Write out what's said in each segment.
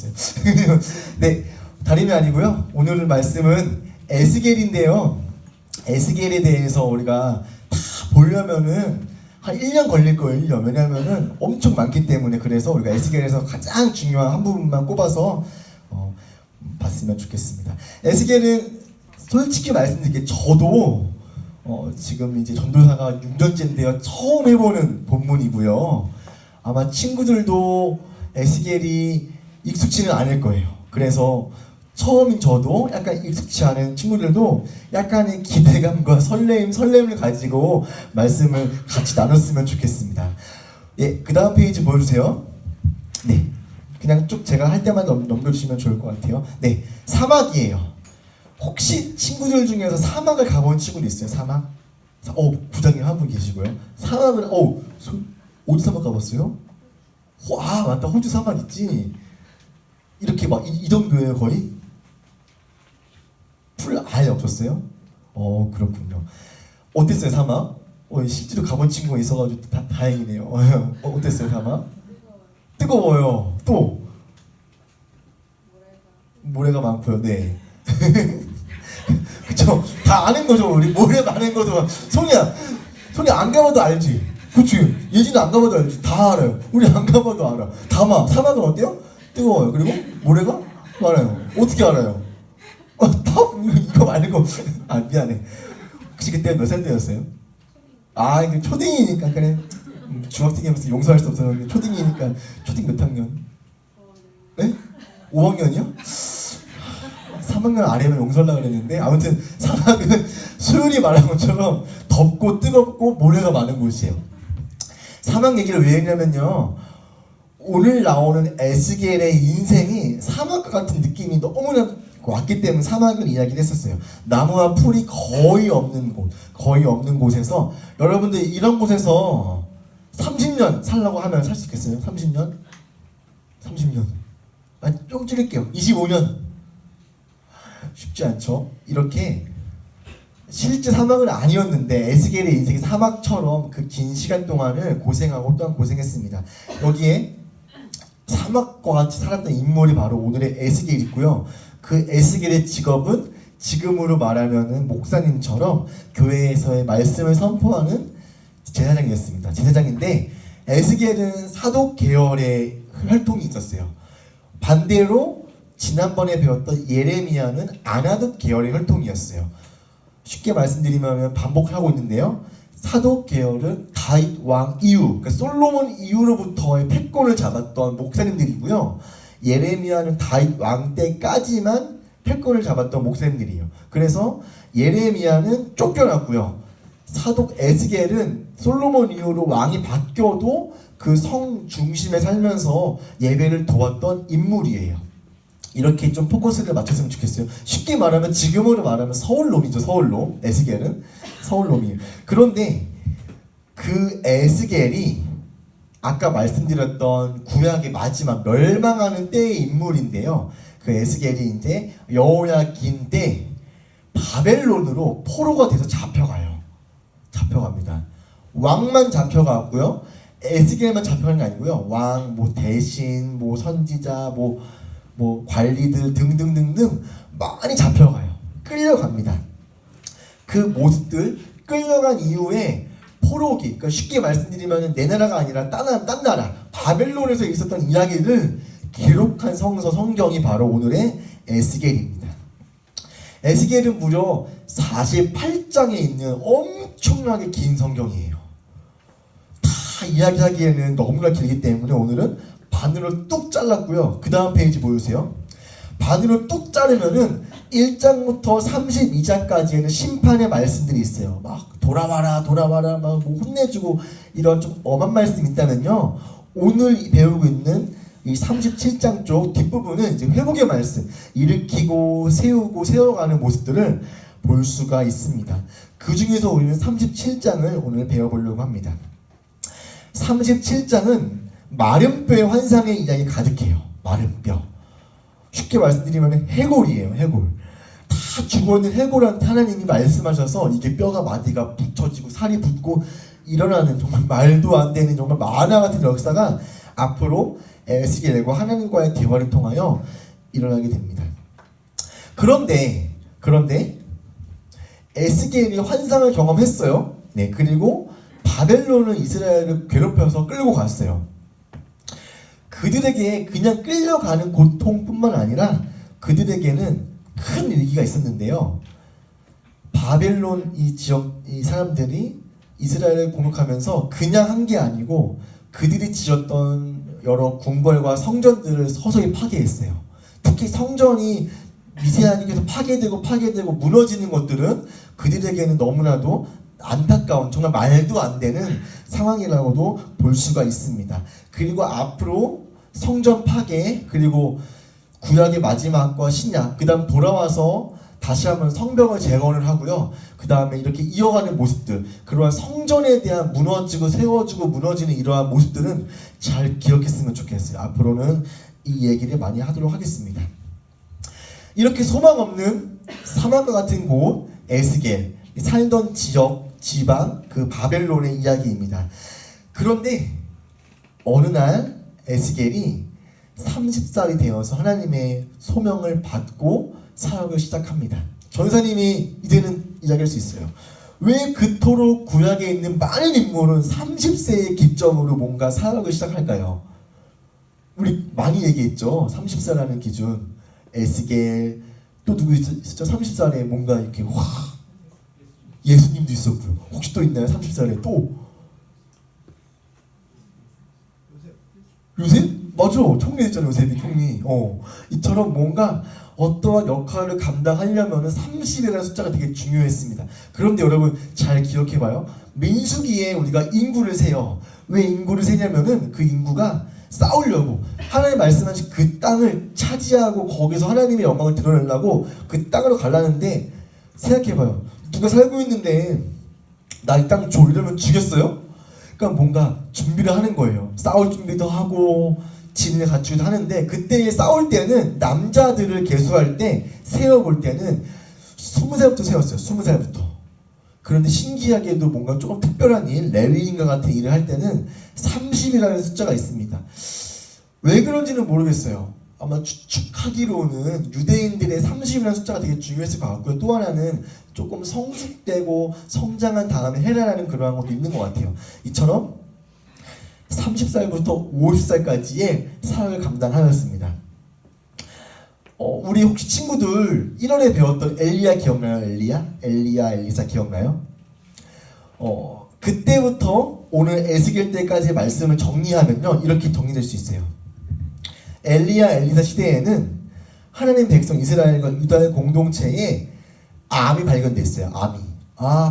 있어요. 네, 다름이 아니고요. 오늘 말씀은 에스겔인데요. 에스겔에 대해서 우리가 다 보려면은 한 1년 걸릴 거예요. 1년. 왜냐면은 엄청 많기 때문에. 그래서 우리가 에스겔에서 가장 중요한 한 부분만 꼽아서 봤으면 좋겠습니다. 에스겔은 솔직히 말씀드릴게요. 저도 지금 이제 전도사가 6년째인데요. 처음 해보는 본문이고요. 아마 친구들도 에스겔이 익숙치는 않을 거예요. 그래서 처음인 저도 약간 익숙치 않은 친구들도 약간의 기대감과 설렘을 가지고 말씀을 같이 나눴으면 좋겠습니다. 예, 그 다음 페이지 보여주세요. 네, 그냥 쭉 제가 할 때만 넘겨주시면 좋을 것 같아요. 네, 사막이에요. 혹시 친구들 중에서 사막을 가본 친구도 있어요? 사막? 부장님 한 분 계시고요. 사막을 어디 사막 가봤어요? 아 맞다, 호주 사막 있지. 이렇게 막 이 정도예요 거의? 풀 아예 없었어요? 그렇군요. 어땠어요 사막? 실제로 가본 친구가 있어가지고 다행이네요. 어땠어요 사막? 뜨거워요. 또? 모래가 많고요. 네. 그쵸? 다 아는 거죠. 우리 모래 많은 것도. 손이 안 가봐도 알지. 그치? 예진은 안 가봐도 알지. 다 알아요. 우리 안 가봐도 알아. 사막은 어때요? 뜨거워요. 그리고 모래가 많아요. 어떻게 알아요? 다 이거 말고. 미안해. 혹시 그때 몇 살 때였어요? 이게 초딩이니까 그래. 중학생이면서 용서할 수 없었는데 초딩이니까. 초딩 몇 학년? 네? 5학년이요? 3학년 아래면 용서하려고 그랬는데, 아무튼 사막은 소율이 말한 것처럼 덥고 뜨겁고 모래가 많은 곳이에요. 사막 얘기를 왜 했냐면요, 오늘 나오는 에스겔의 인생이 사막과 같은 느낌이 너무나 왔기 때문에 사막을 이야기를 했었어요. 나무와 풀이 거의 없는 곳에서 여러분들 이런 곳에서 30년 살라고 하면 살 수 있겠어요? 30년? 좀 줄일게요. 25년. 쉽지 않죠. 이렇게 실제 사막은 아니었는데 에스겔의 인생이 사막처럼 그 긴 시간 동안을 고생하고 또한 고생했습니다. 여기에 사막과 같이 살았던 인물이 바로 오늘의 에스겔이고요. 그 에스겔의 직업은 지금으로 말하면은 목사님처럼 교회에서의 말씀을 선포하는 제사장이었습니다. 제사장인데 에스겔은 사독 계열의 활동이 있었어요. 반대로 지난번에 배웠던 예레미야는 아나독 계열의 혈통이었어요. 쉽게 말씀드리면 반복하고 있는데요. 사독 계열은 다윗 왕 이후, 그러니까 솔로몬 이후로부터의 패권을 잡았던 목사님들이고요. 예레미야는 다윗 왕 때까지만 패권을 잡았던 목사님들이에요. 그래서 예레미야는 쫓겨났고요. 사독 에스겔은 솔로몬 이후로 왕이 바뀌어도 그 성 중심에 살면서 예배를 도왔던 인물이에요. 이렇게 좀 포커스를 맞췄으면 좋겠어요. 쉽게 말하면 지금으로 말하면 서울놈이죠. 서울놈. 에스겔은 서울놈이에요. 그런데 그 에스겔이 아까 말씀드렸던 구약의 마지막 멸망하는 때의 인물인데요. 그 에스겔이 이제 여호야긴 때 바벨론으로 포로가 돼서 잡혀갑니다. 왕만 잡혀가고요. 에스겔만 잡혀가는 게 아니고요. 왕, 대신, 선지자, 관리들 등등등등 많이 잡혀가요. 끌려갑니다. 그 모습들 끌려간 이후에 포로기, 그러니까 쉽게 말씀드리면 내 나라가 아니라 딴 나라 바벨론에서 있었던 이야기를 기록한 성경이 바로 오늘의 에스겔입니다. 에스겔은 무려 48장에 있는 엄청나게 긴 성경이에요. 다 이야기하기에는 너무나 길기 때문에 오늘은 반으로 뚝 잘랐고요. 그 다음 페이지 보여주세요. 반으로 뚝 자르면은 1장부터 32장까지에는 심판의 말씀들이 있어요. 막 돌아와라 막 혼내주고 이런 좀 엄한 말씀이 있다면요. 오늘 배우고 있는 이 37장 쪽 뒷부분은 이제 회복의 말씀, 일으키고 세우고 세워가는 모습들을 볼 수가 있습니다. 그 중에서 우리는 37장을 오늘 배워보려고 합니다. 37장은 마른뼈의 환상의 이야기 가득해요. 마른뼈. 쉽게 말씀드리면 해골이에요. 해골. 다 죽어있는 해골한테 하나님이 말씀하셔서 이게 뼈가 마디가 붙여지고 살이 붙고 일어나는 정말 말도 안 되는 정말 만화 같은 역사가 앞으로 에스겔과 하나님과의 대화를 통하여 일어나게 됩니다. 그런데 에스겔이 환상을 경험했어요. 네, 그리고 바벨론은 이스라엘을 괴롭혀서 끌고 갔어요. 그들에게 그냥 끌려가는 고통뿐만 아니라 그들에게는 큰 일기가 있었는데요. 바벨론 이 지역 이 사람들이 이스라엘을 공격하면서 그냥 한 게 아니고 그들이 지었던 여러 궁궐과 성전들을 서서히 파괴했어요. 특히 성전이 미세하게 계속 파괴되고 무너지는 것들은 그들에게는 너무나도 안타까운 정말 말도 안 되는 상황이라고도 볼 수가 있습니다. 그리고 앞으로 성전 파괴 그리고 구약의 마지막과 신약 그 다음 돌아와서 다시 한번 성벽을 재건을 하고요. 그 다음에 이렇게 이어가는 모습들 그러한 성전에 대한 무너지고 세워지고 무너지는 이러한 모습들은 잘 기억했으면 좋겠어요. 앞으로는 이 얘기를 많이 하도록 하겠습니다. 이렇게 소망 없는 사막과 같은 곳 에스겔 살던 지역 지방 그 바벨론의 이야기입니다. 그런데 어느 날 에스겔이 30살이 되어서 하나님의 소명을 받고 사역을 시작합니다. 전사님이 이제는 이야기할 수 있어요. 왜 그토록 구약에 있는 많은 인물은 30세의 기점으로 뭔가 사역을 시작할까요? 우리 많이 얘기했죠. 30살이라는 기준. 에스겔 또 누구 있었죠? 30살에 뭔가 이렇게 확 예수님도 있었고요. 혹시 또 있나요? 30살에 또 요셉? 맞아. 총리했잖아요. 요셉이 총리. 이처럼 뭔가 어떠한 역할을 감당하려면 30이라는 숫자가 되게 중요했습니다. 그런데 여러분 잘 기억해봐요. 민수기에 우리가 인구를 세요. 왜 인구를 세냐면은 그 인구가 싸우려고 하나님 말씀하신 그 땅을 차지하고 거기서 하나님의 영광을 드러내려고 그 땅으로 가려는데 생각해봐요. 누가 살고 있는데 나 이 땅 줘 이러면 주겠어요? 그러니까 뭔가 준비를 하는 거예요. 싸울 준비도 하고 진을 갖추기도 하는데 그때 싸울 때는 남자들을 계수할 때 세어볼 때는 20살부터 세웠어요. 20살부터. 그런데 신기하게도 뭔가 조금 특별한 일, 레위인과 같은 일을 할 때는 30이라는 숫자가 있습니다. 왜 그런지는 모르겠어요. 아마 추측하기로는 유대인들의 30이라는 숫자가 되게 중요했을 것 같고요. 또 하나는 조금 성숙되고 성장한 다음에 해라라는 그러한 것도 있는 것 같아요. 이처럼 30살부터 50살까지의 사역을 감당하였습니다. 우리 혹시 친구들 1월에 배웠던 엘리야 기억나요? 엘리야, 엘리사 기억나요? 그때부터 오늘 에스겔 때까지의 말씀을 정리하면요 이렇게 정리될 수 있어요. 엘리야, 엘리사 시대에는 하나님 백성 이스라엘과 유다의 공동체에 암이 발견됐어요. 암이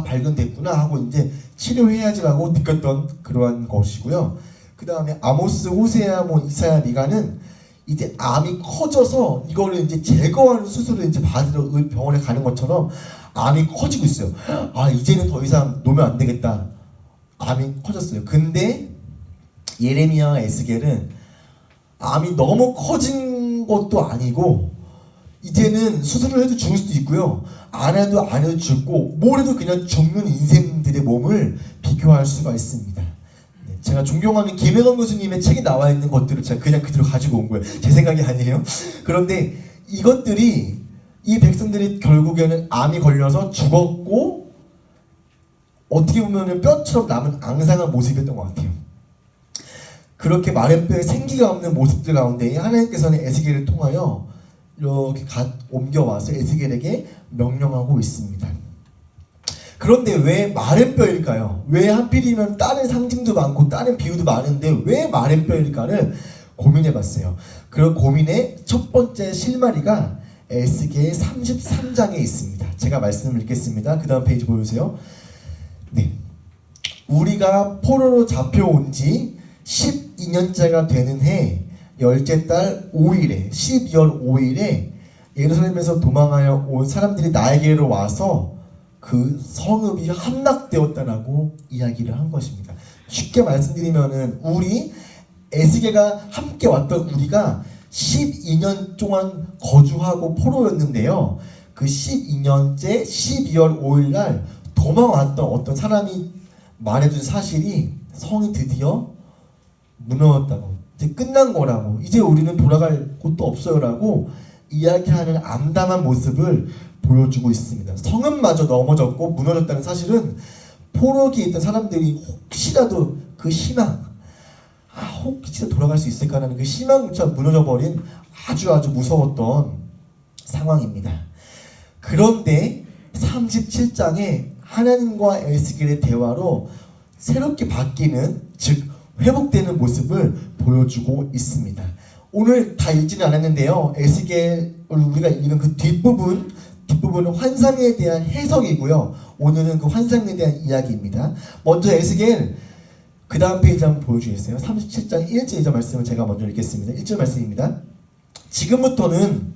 발견됐구나 하고 이제 치료해야지라고 느꼈던 그러한 것이고요. 그 다음에 아모스, 호세아, 이사야, 미가는 이제 암이 커져서 이거를 이제 제거하는 수술을 이제 받으러 병원에 가는 것처럼 암이 커지고 있어요. 이제는 더 이상 놓으면 안 되겠다. 암이 커졌어요. 근데 예레미야와 에스겔은 암이 너무 커진 것도 아니고 이제는 수술을 해도 죽을 수도 있고요. 안 해도 죽고 뭘 해도 그냥 죽는 인생들의 몸을 비교할 수가 있습니다. 제가 존경하는 김혜건 교수님의 책에 나와 있는 것들을 제가 그냥 그대로 가지고 온 거예요. 제 생각이 아니에요. 그런데 이것들이 이 백성들이 결국에는 암이 걸려서 죽었고 어떻게 보면 뼈처럼 남은 앙상한 모습이었던 것 같아요. 그렇게 마른 뼈에 생기가 없는 모습들 가운데 하나님께서는 에스겔을 통하여 이렇게 옮겨와서 에스겔에게 명령하고 있습니다. 그런데 왜 마른 뼈일까요? 왜 하필이면 다른 상징도 많고 다른 비유도 많은데 왜 마른 뼈일까를 고민해봤어요. 그런 고민의 첫 번째 실마리가 에스겔 33장에 있습니다. 제가 말씀을 읽겠습니다. 그 다음 페이지 보여주세요. 네, 우리가 포로로 잡혀온 지 12년째가 되는 해 열째 달 5일에 12월 5일에 예루살렘에서 도망하여 온 사람들이 나에게로 와서 그 성읍이 함락되었다라고 이야기를 한 것입니다. 쉽게 말씀드리면은 우리 에스겔과 함께 왔던 우리가 12년 동안 거주하고 포로였는데요. 그 12년째 12월 5일 날 도망왔던 어떤 사람이 말해준 사실이 성이 드디어 무너졌다고. 이제 끝난 거라고, 이제 우리는 돌아갈 곳도 없어요라고 이야기하는 암담한 모습을 보여주고 있습니다. 성읍마저 넘어졌고 무너졌다는 사실은 포로기에 있던 사람들이 혹시라도 그 희망, 혹시 돌아갈 수 있을까라는 그 희망조차 무너져버린 아주 무서웠던 상황입니다. 그런데 37장에 하나님과 에스겔의 대화로 새롭게 바뀌는, 즉 회복되는 모습을 보여주고 있습니다. 오늘 다 읽지는 않았는데요. 에스겔 우리가 읽은 그 뒷부분은 환상에 대한 해석이고요. 오늘은 그 환상에 대한 이야기입니다. 먼저 에스겔 그 다음 페이지 한번 보여주겠어요? 37장 1절 2절 말씀을 제가 먼저 읽겠습니다. 1절 말씀입니다. 지금부터는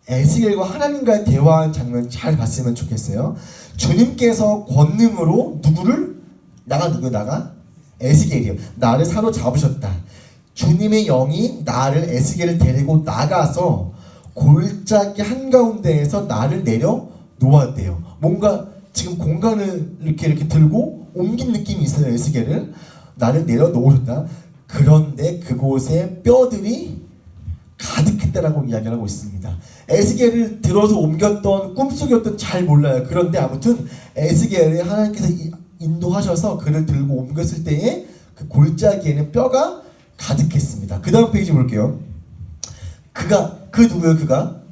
에스겔과 하나님과의 대화한 장면 잘 봤으면 좋겠어요. 주님께서 권능으로 누구를? 나가? 에스겔이요. 나를 사로잡으셨다. 주님의 영이 나를, 에스겔을 데리고 나가서 골짜기 한가운데에서 나를 내려 놓았대요. 뭔가 지금 공간을 이렇게 들고 옮긴 느낌이 있어요. 에스겔을 나를 내려 놓으셨다. 그런데 그곳에 뼈들이 가득했다라고 이야기를 하고 있습니다. 에스겔을 들어서 옮겼던 꿈속이었던 잘 몰라요. 그런데 아무튼 에스겔을 하나님께서 인도하셔서 그를 들고 옮겼을 때에 그 골짜기에는 뼈가 가득했습니다. 그 다음 페이지 볼게요. 그 누구예요? 그가?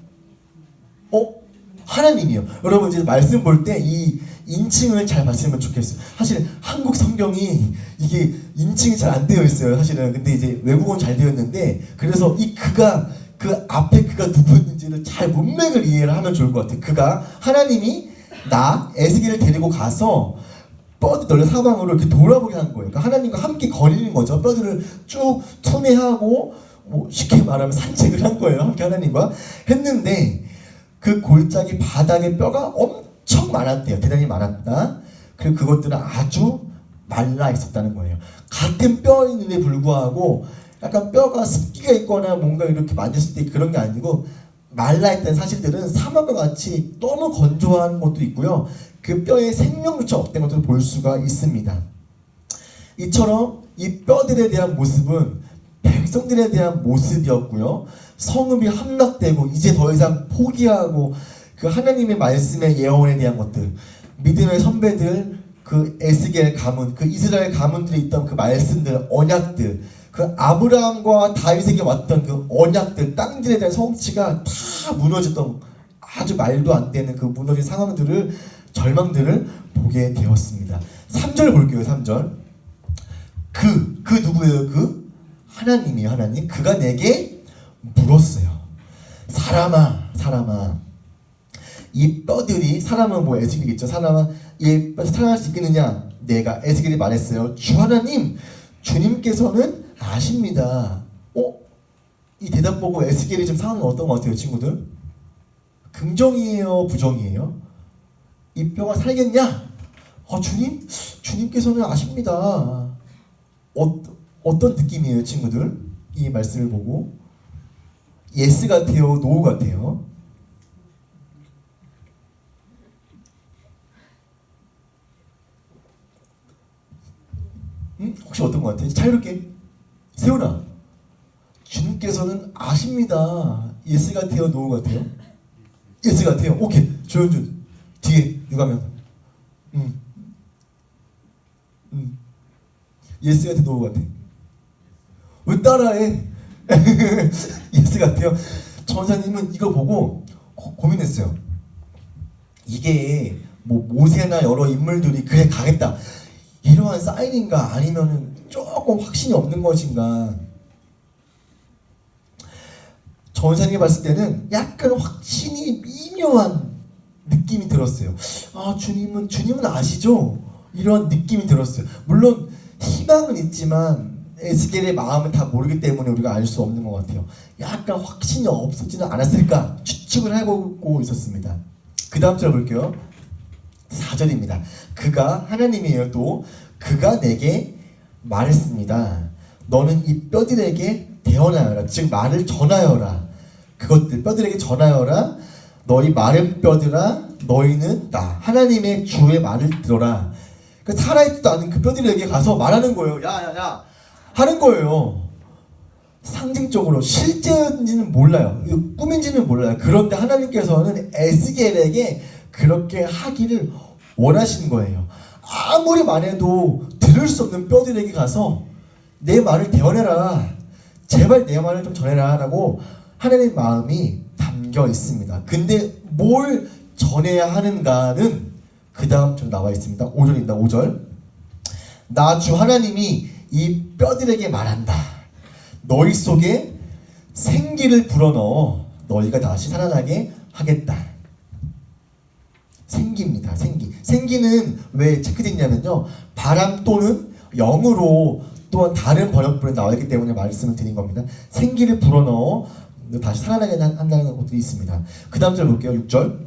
하나님이요. 여러분 이제 말씀 볼 때 이 인칭을 잘 봤으면 좋겠어요. 사실 한국 성경이 이게 인칭이 잘 안 되어 있어요. 사실은. 근데 이제 외국어는 잘 되어 있는데, 그래서 이 그가, 그 앞에 그가 누구였는지를 잘 문맥을 이해를 하면 좋을 것 같아요. 하나님이 에스겔을 데리고 가서 뼈들 널려 사방으로 이렇게 돌아보게 한 거예요. 그러니까 하나님과 함께 거리는 거죠. 뼈들을 쭉 투매하고, 쉽게 말하면 산책을 한 거예요. 함께 하나님과 했는데, 그 골짜기 바닥에 뼈가 엄청 많았대요. 대단히 많았다. 그리고 그것들은 아주 말라 있었다는 거예요. 같은 뼈인데 불구하고 약간 뼈가 습기가 있거나 뭔가 이렇게 만졌을 때 그런 게 아니고 말라 있다는 사실들은 사막과 같이 너무 건조한 것도 있고요. 그 뼈에 생명조차 없던 것도 볼 수가 있습니다. 이처럼 이 뼈들에 대한 모습은 백성들에 대한 모습이었고요. 성읍이 함락되고 이제 더 이상 포기하고 그 하나님의 말씀의 예언에 대한 것들, 믿음의 선배들, 그 에스겔 가문, 그 이스라엘 가문들에 있던 그 말씀들, 언약들, 그 아브라함과 다윗에게 왔던 그 언약들, 땅들에 대한 성취가 다 무너졌던, 아주 말도 안 되는 그 무너진 상황들을, 절망들을 보게 되었습니다. 3절 볼게요. 3절. 그 누구예요? 하나님이에요. 하나님. 그가 내게 물었어요. 사람아, 이 뼈들이, 사람은 뭐 에스겔이겠죠. 사람아, 이 뼈 살아날 수 있겠느냐? 에스겔이 말했어요. 주 하나님, 주님께서는 아십니다. 이 대답 보고 에스겔이 좀 상황이 어떤 것 같아요, 친구들? 긍정이에요, 부정이에요? 이 뼈가 살겠냐? 주님께서는 아십니다. 어떤 느낌이에요, 친구들? 이 말씀을 보고. 예스 같아요, 노 같아요? 혹시 어떤 것 같아요? 자유롭게. 세훈아, 주님께서는 아십니다. 예스 같아요, 노 같아요? 예스 같아요. 오케이. 조현준 뒤에 누가면 예스 같아, 노 같아? 왜 따라해? 예스 같아요. 전사님은 이거 보고 고민했어요. 이게 뭐 모세나 여러 인물들이 그래 가겠다 이러한 사인인가, 아니면은 조금 확신이 없는 것인가. 전사님이 봤을 때는 약간 확신이 미묘한 느낌이 들었어요. 주님은 아시죠? 이런 느낌이 들었어요. 물론 희망은 있지만 에스겔의 마음은 다 모르기 때문에 우리가 알 수 없는 것 같아요. 약간 확신이 없었지는 않았을까 추측을 해보고 있었습니다. 그 다음 절 볼게요. 4절입니다. 그가, 하나님이에요. 또 그가 내게 말했습니다. 너는 이 뼈들에게 대언하여라. 즉 말을 전하여라. 그것들 뼈들에게 전하여라. 너희 마른 뼈들아, 너희는 나 하나님의 주의 말을 들어라. 그러니까 살아있지도 않은 그 뼈들에게 가서 말하는 거예요. 야 하는 거예요. 상징적으로 실제인지는 몰라요. 이거 꿈인지는 몰라요. 그런데 하나님께서는 에스겔에게 그렇게 하기를 원하시는 거예요. 아무리 말해도 들을 수 없는 뼈들에게 가서 내 말을 대언해라. 제발 내 말을 좀 전해라 라고 하나님의 마음이 담겨 있습니다. 근데 뭘 전해야 하는가는 그 다음 좀 나와 있습니다. 5절입니다. 5절. 나 주 하나님이 이 뼈들에게 말한다. 너희 속에 생기를 불어넣어 너희가 다시 살아나게 하겠다. 생기입니다. 생기. 생기는 왜 체크됐냐면요. 바람 또는 영으로 또한 다른 번역본에 나와 있기 때문에 말씀을 드린 겁니다. 생기를 불어넣어 다시 살아나게 한다는 것들이 있습니다. 그 다음 절 볼게요. 6절.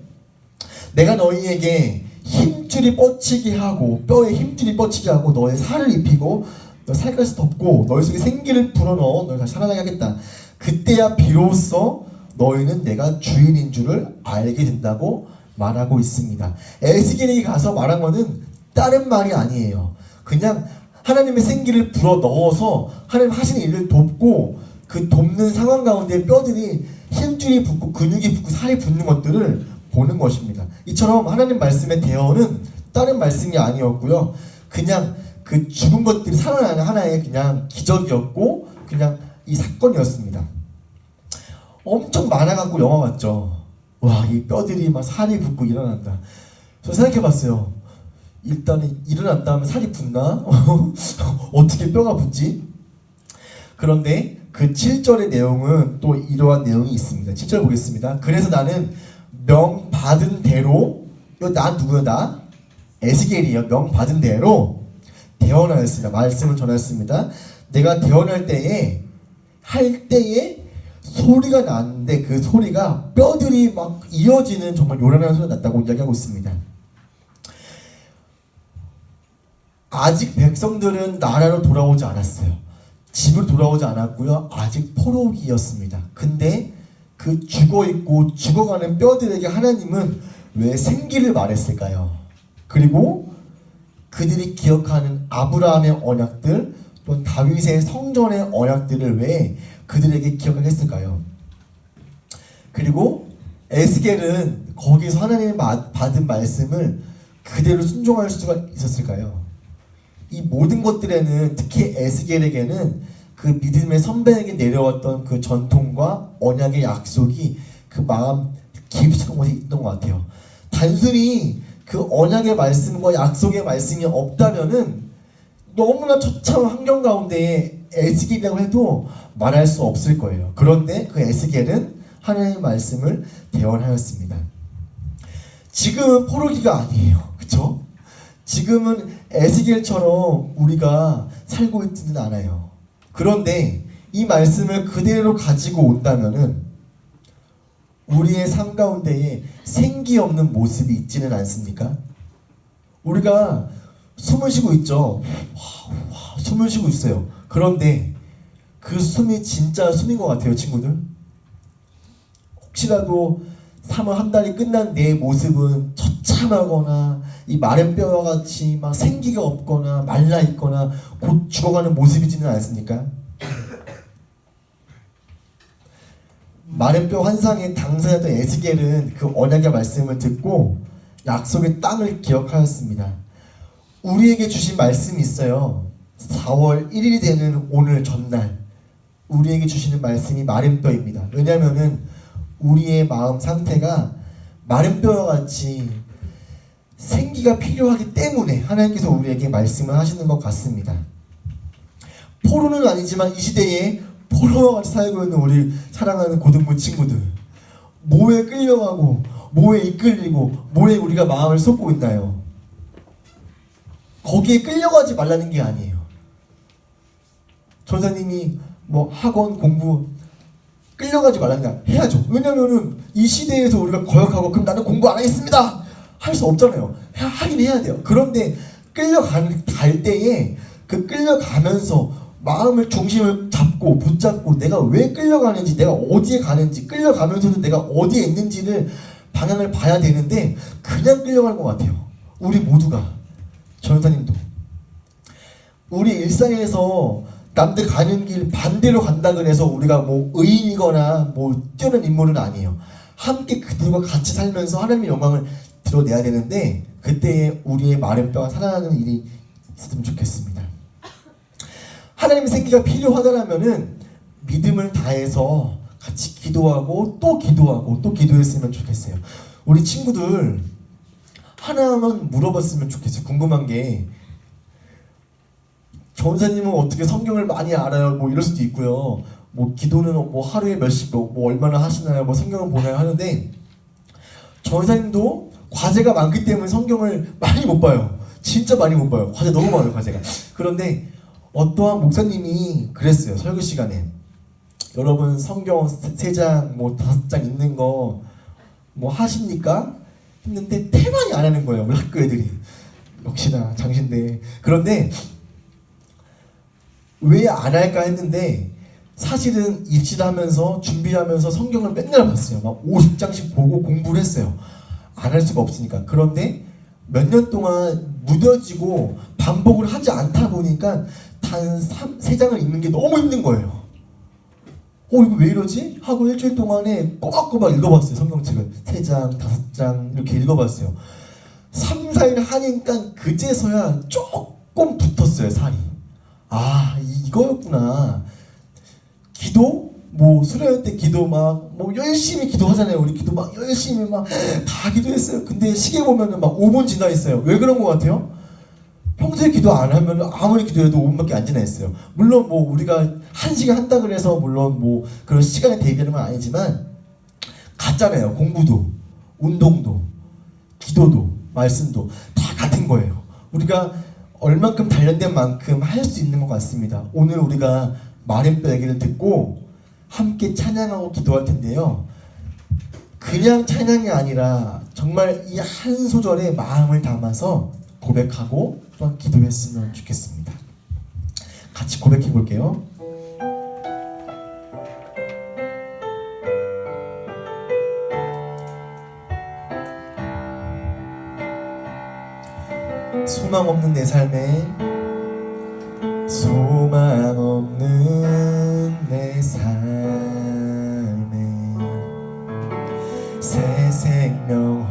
내가 너희에게 힘줄이 뻗치게 하고 뼈에 힘줄이 뻗치게 하고 너의 살을 입히고 너 살갗을 덮고 너희 속에 생기를 불어넣어 너희 다시 살아나게 하겠다. 그때야 비로소 너희는 내가 주인인 줄을 알게 된다고 말하고 있습니다. 에스겔에게 가서 말한 거는 다른 말이 아니에요. 그냥 하나님의 생기를 불어넣어서 하나님 하시는 일을 돕고 그 돕는 상황 가운데 뼈들이 힘줄이 붙고 근육이 붙고 살이 붙는 것들을 보는 것입니다. 이처럼 하나님 말씀의 대언은 다른 말씀이 아니었고요. 그냥 그 죽은 것들이 살아나는 하나의 그냥 기적이었고 그냥 이 사건이었습니다. 엄청 많아갖고 영화 같죠. 와, 이 뼈들이 막 살이 붙고 일어난다. 저 생각해봤어요. 일단은 일어난 다음에 살이 붙나? 어떻게 뼈가 붙지? 그런데 그 7절의 내용은 또 이러한 내용이 있습니다. 7절 보겠습니다. 그래서 나는 명 받은 대로, 나 누구야? 나? 에스겔이요. 명 받은 대로 대언하였습니다. 말씀을 전했습니다. 내가 대언할 때에 소리가 나는데 그 소리가 뼈들이 막 이어지는 정말 요란한 소리가 났다고 이야기하고 있습니다. 아직 백성들은 나라로 돌아오지 않았어요. 집으로 돌아오지 않았고요. 아직 포로기였습니다. 근데 그 죽어있고 죽어가는 뼈들에게 하나님은 왜 생기를 말했을까요? 그리고 그들이 기억하는 아브라함의 언약들 또는 다윗의 성전의 언약들을 왜 그들에게 기억하게 했을까요? 그리고 에스겔은 거기서 하나님이 받은 말씀을 그대로 순종할 수가 있었을까요? 이 모든 것들에는 특히 에스겔에게는 그 믿음의 선배에게 내려왔던 그 전통과 언약의 약속이 그 마음 깊숙한 곳에 있던 것 같아요. 단순히 그 언약의 말씀과 약속의 말씀이 없다면은 너무나 처참한 환경 가운데 에스겔이라고 해도 말할 수 없을 거예요. 그런데 그 에스겔은 하나님의 말씀을 대언하였습니다. 지금은 포로기가 아니에요. 그쵸? 지금은 에스겔처럼 우리가 살고 있지는 않아요. 그런데 이 말씀을 그대로 가지고 온다면은 우리의 삶 가운데에 생기 없는 모습이 있지는 않습니까? 우리가 숨을 쉬고 있죠. 숨을 쉬고 있어요. 그런데 그 숨이 진짜 숨인 것 같아요, 친구들. 혹시라도 3월 한 달이 끝난 내 모습은 처참하거나 이 마른 뼈와 같이 막 생기가 없거나 말라 있거나 곧 죽어가는 모습이지는 않습니까? 마른 뼈 환상의 당사자였던 에스겔은 그 언약의 말씀을 듣고 약속의 땅을 기억하였습니다. 우리에게 주신 말씀이 있어요. 4월 1일이 되는 오늘 전날 우리에게 주시는 말씀이 마른 뼈입니다. 왜냐하면은 우리의 마음 상태가 마른 뼈와 같이 생기가 필요하기 때문에 하나님께서 우리에게 말씀을 하시는 것 같습니다. 포로는 아니지만 이 시대에 포로와 같이 살고 있는 우리 사랑하는 고등부 친구들, 뭐에 끌려가고 뭐에 이끌리고 뭐에 우리가 마음을 쏟고 있나요? 거기에 끌려가지 말라는 게 아니에요. 전사님이 뭐 학원 공부 끌려가지 말라는 게 해야죠. 왜냐면은 이 시대에서 우리가 거역하고 그럼 나는 공부 안 하겠습니다 할 수 없잖아요. 하긴 해야 돼요. 그런데 갈 때에 그 끌려가면서 마음을 중심을 잡고 붙잡고 내가 왜 끌려가는지, 내가 어디에 가는지, 끌려가면서도 내가 어디에 있는지를 방향을 봐야 되는데 그냥 끌려가는 것 같아요. 우리 모두가, 전사님도 우리 일상에서 남들 가는 길 반대로 간다 그래서 우리가 뭐 의인이거나 뭐 뛰어난 인물은 아니에요. 함께 그들과 같이 살면서 하나님의 영광을 드러내야 되는데 그때 우리의 마른 뼈가 살아나는 일이 있었으면 좋겠습니다. 하나님의 생기가 필요하다면은 믿음을 다해서 같이 기도하고 또 기도하고 또 기도했으면 좋겠어요. 우리 친구들 하나만 물어봤으면 좋겠어요. 궁금한 게 전사님은 어떻게 성경을 많이 알아요? 뭐 이럴 수도 있고요. 뭐 기도는 뭐 하루에 몇십 뭐 얼마나 하시나요? 뭐 성경을 보나요? 하는데 전사님도 과제가 많기 때문에 성경을 많이 못 봐요. 진짜 많이 못 봐요. 과제 너무 많아요, 과제가. 그런데 어떠한 목사님이 그랬어요. 설교 시간에. 여러분 성경 3장 뭐 5장 읽는 거 뭐 하십니까? 했는데 태반이 안 하는 거예요. 우리 학교 애들이. 역시나 장신대. 그런데 왜 안 할까 했는데 사실은 입시를 하면서 준비하면서 성경을 맨날 봤어요. 막 50장씩 보고 공부를 했어요. 안 할 수가 없으니까. 그런데 몇 년 동안 무뎌지고 반복을 하지 않다 보니까 단 3장을 읽는 게 너무 힘든 거예요. 이거 왜 이러지? 하고 일주일 동안에 꼬박꼬박 읽어봤어요. 성경책을 3장, 5장 이렇게 읽어봤어요. 3, 4일 하니까 그제서야 조금 붙었어요, 살이. 아, 이거였구나. 기도? 뭐 수련회 때 기도 막 뭐 열심히 기도하잖아요. 우리 기도 막 열심히 막 다 기도했어요. 근데 시계 보면은 막 5분 지나 있어요. 왜 그런 것 같아요? 평소에 기도 안 하면 아무리 기도해도 5분밖에 안 지나 있어요. 물론 뭐 우리가 1시간 한다 그래서 물론 뭐 그런 시간에 대비하는 건 아니지만 같잖아요. 공부도 운동도 기도도 말씀도 다 같은 거예요. 우리가 얼만큼 단련된 만큼 할 수 있는 것 같습니다. 오늘 우리가 마른 뼈 얘기를 듣고 함께 찬양하고 기도할 텐데요. 그냥 찬양이 아니라 정말 이 한 소절에 마음을 담아서 고백하고 또한 기도했으면 좋겠습니다. 같이 고백해 볼게요. 소망 없는 내 삶에 소망 없는 내 삶에 새 생명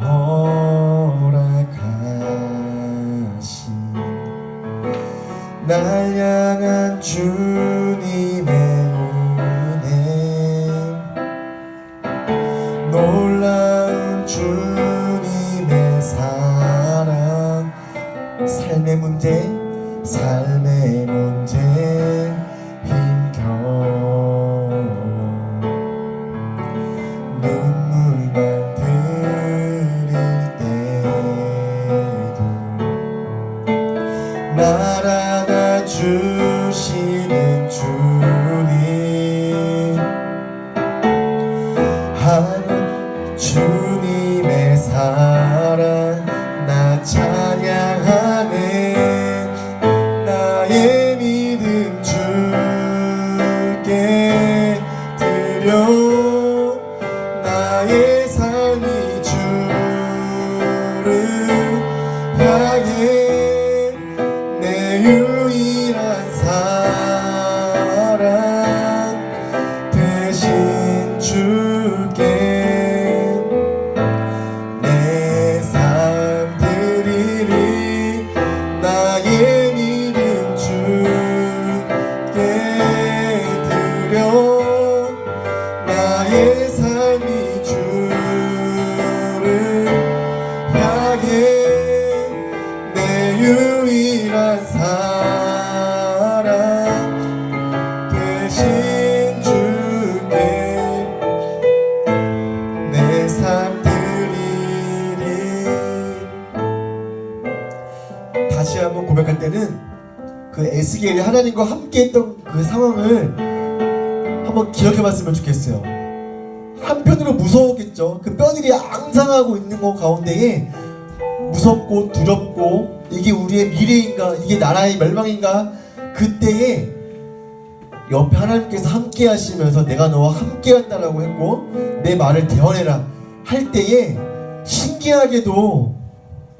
허락하신 날 향한 주님의 은혜 놀라운 주님의 사랑 삶의 문제 힘겨워 눈물만 흘릴 때도 날 안아주시는 주님 하는 주님의 사랑 나 찬양하네 나의 믿음 주께 드려 나의 삶이 주를 향해 내 유일한 사랑 되신 주께 내 삶 드리리 나의 믿음 주께 드려 나의 삶이 주를 향해 내 유일한 사랑 되신 주께 내 삶 드리리. 다시 한번 고백할 때는 그 에스겔이 하나님과 함께했던 그 상황을 한번 기억해봤으면 좋겠어요. 한편으로 무서웠겠죠. 그 뼈들이 앙상하고 있는 것 가운데에 무섭고 두렵고 이게 우리의 미래인가 이게 나라의 멸망인가 그때에 옆에 하나님께서 함께 하시면서 내가 너와 함께 한다라고 했고 내 말을 대언해라 할 때에 신기하게도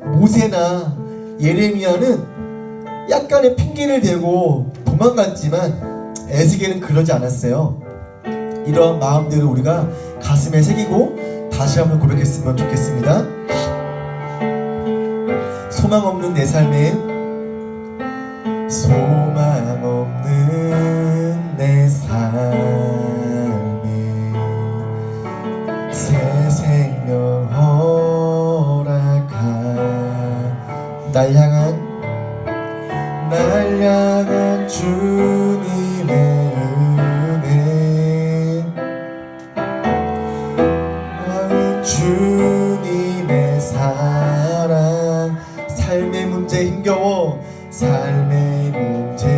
모세나 예레미야는 약간의 핑계를 대고 도망갔지만 에스겔은 그러지 않았어요. 이러한 마음대로 우리가 가슴에 새기고 다시 한번 고백했으면 좋겠습니다. 소망 없는 내 삶에, 소망 없는 내 삶에 새 생명 허락한 날 향한 주님의 은혜, 주님의 사랑. 삶의 문제 힘겨워, 삶의 문제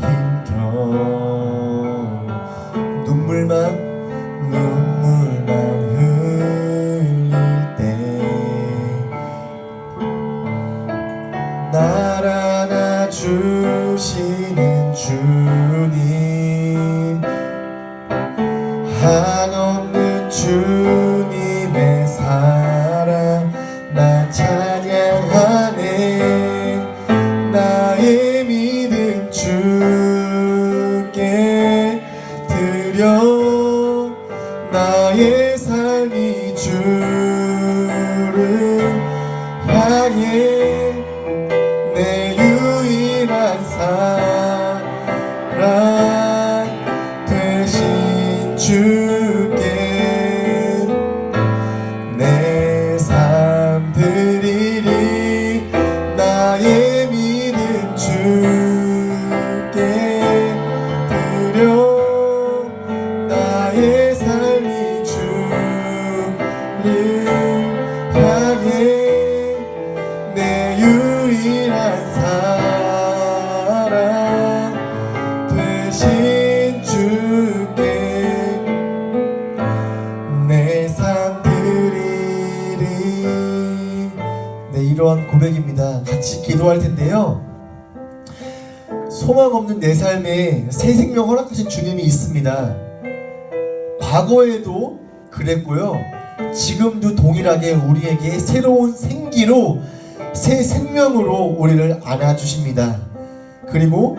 힘겨워, 눈물만 흘릴 때 날 안아주시는 주님, 한없는 주님의 사랑 나 찬양하네. 나의 믿음 주께 드려, 나의 삶이 주를 향해 내 유일한 사랑 되신 주께 내 삶 드리리. 나의 믿음 주께 드려, 나의 삶이 주를 향해 내 유일한 사랑 되신 주께 내 삶 드리리. 네, 이러한 고백입니다. 같이 기도할 텐데요. 소망 없는 내 삶에 새 생명 허락하신 주님이 있습니다. 과거에도 그랬고요, 지금도 동일하게 우리에게 새로운 생기로, 새 생명으로 우리를 안아주십니다. 그리고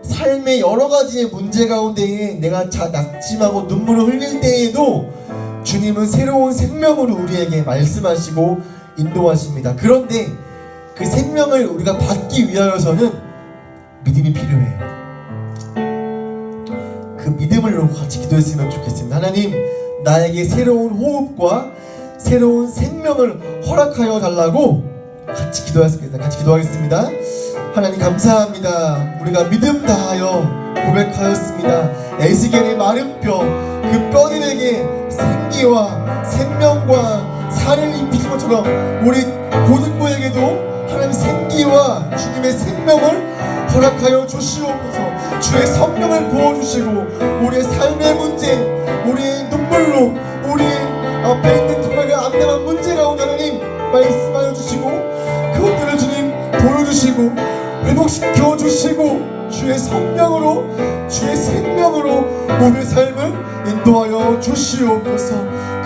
삶의 여러 가지의 문제 가운데에 내가 낙심하고 눈물을 흘릴 때에도 주님은 새로운 생명으로 우리에게 말씀하시고 인도하십니다. 그런데 그 생명을 우리가 받기 위하여서는 믿음이 필요해요. 그 믿음을 놓고 같이 기도했으면 좋겠습니다. 하나님, 나에게 새로운 호흡과 새로운 생명을 허락하여 달라고 같이 기도하겠습니다. 같이 기도하겠습니다. 하나님 감사합니다. 우리가 믿음 다하여 고백하였습니다. 에스겔의 마른 뼈, 그 뼈들에게 생기와 생명과 살을 입히신 것처럼 우리 고등부에게도 하나님 생기와 주님의 생명을 허락하여 주시옵소서. 주의 성령을 부어주시고 우리의 삶의 문제, 우리의 눈물로, 우리 앞에 있는 정말 암담한 문제 가운데 하나님 말씀하여 주시고, 그것들을 주님 보여주시고 회복시켜 주시고 주의 성령으로, 주의 생명으로 우리의 삶을 인도하여 주시옵소서.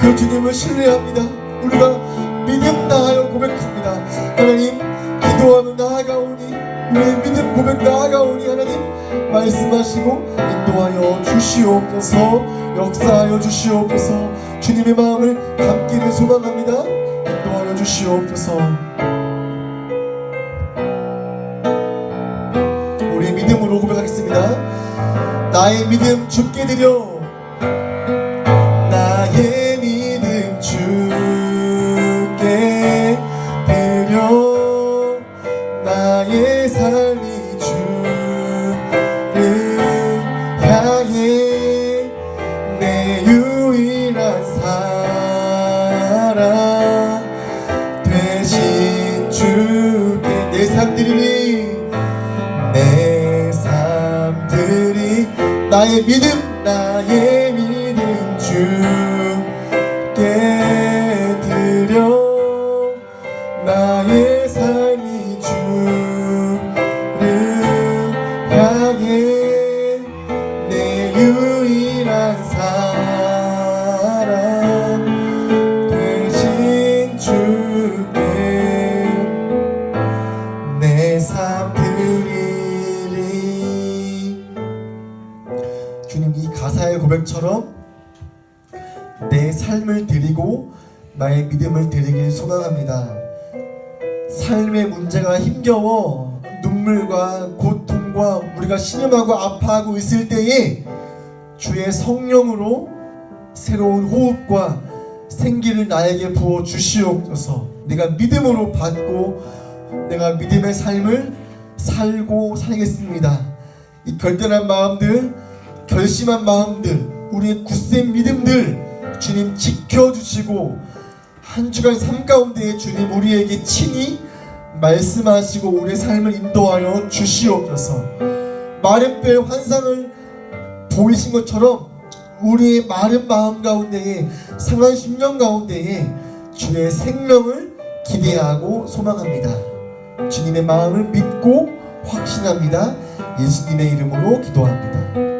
그 주님을 신뢰합니다. 우리가 믿음 다하여 고백합니다. 하나님, 기도하며 나아가오니, 우리의 믿음 고백 나아가오니 하나님 말씀하시고 인도하여 주시옵소서. 역사하여 주시옵소서. 주님의 마음을 담기를 소망합니다. 인도하여 주시옵소서. 우리 믿음으로 고백하겠습니다. 나의 믿음 주께 드려, 나의 믿음 주께 드려, 나의 삶이 주를 향해 내 유일한 사랑 되신 주께 내 삶 드리니, 내 삶 드리. 나의 믿음, 나의 믿음 주께 드려, 나의 삶이 주를 향해 내 유일한 사랑 되신 주께 내 삶 드리리. 삶을 드리고 나의 믿음을 드리길 소망합니다. 삶의 문제가 힘겨워 눈물과 고통과 우리가 신음하고 아파하고 있을 때에 주의 성령으로 새로운 호흡과 생기를 나에게 부어 주시옵소서. 내가 믿음으로 받고 내가 믿음의 삶을 살고 살겠습니다. 이 결단한 마음들, 결심한 마음들, 우리의 굳센 믿음들 주님 지켜주시고 한 주간 삶 가운데 주님 우리에게 친히 말씀하시고 우리의 삶을 인도하여 주시옵소서. 마른 뼈의 환상을 보이신 것처럼 우리의 마른 마음 가운데에 상한 심령 가운데에 주의 생명을 기대하고 소망합니다. 주님의 마음을 믿고 확신합니다. 예수님의 이름으로 기도합니다.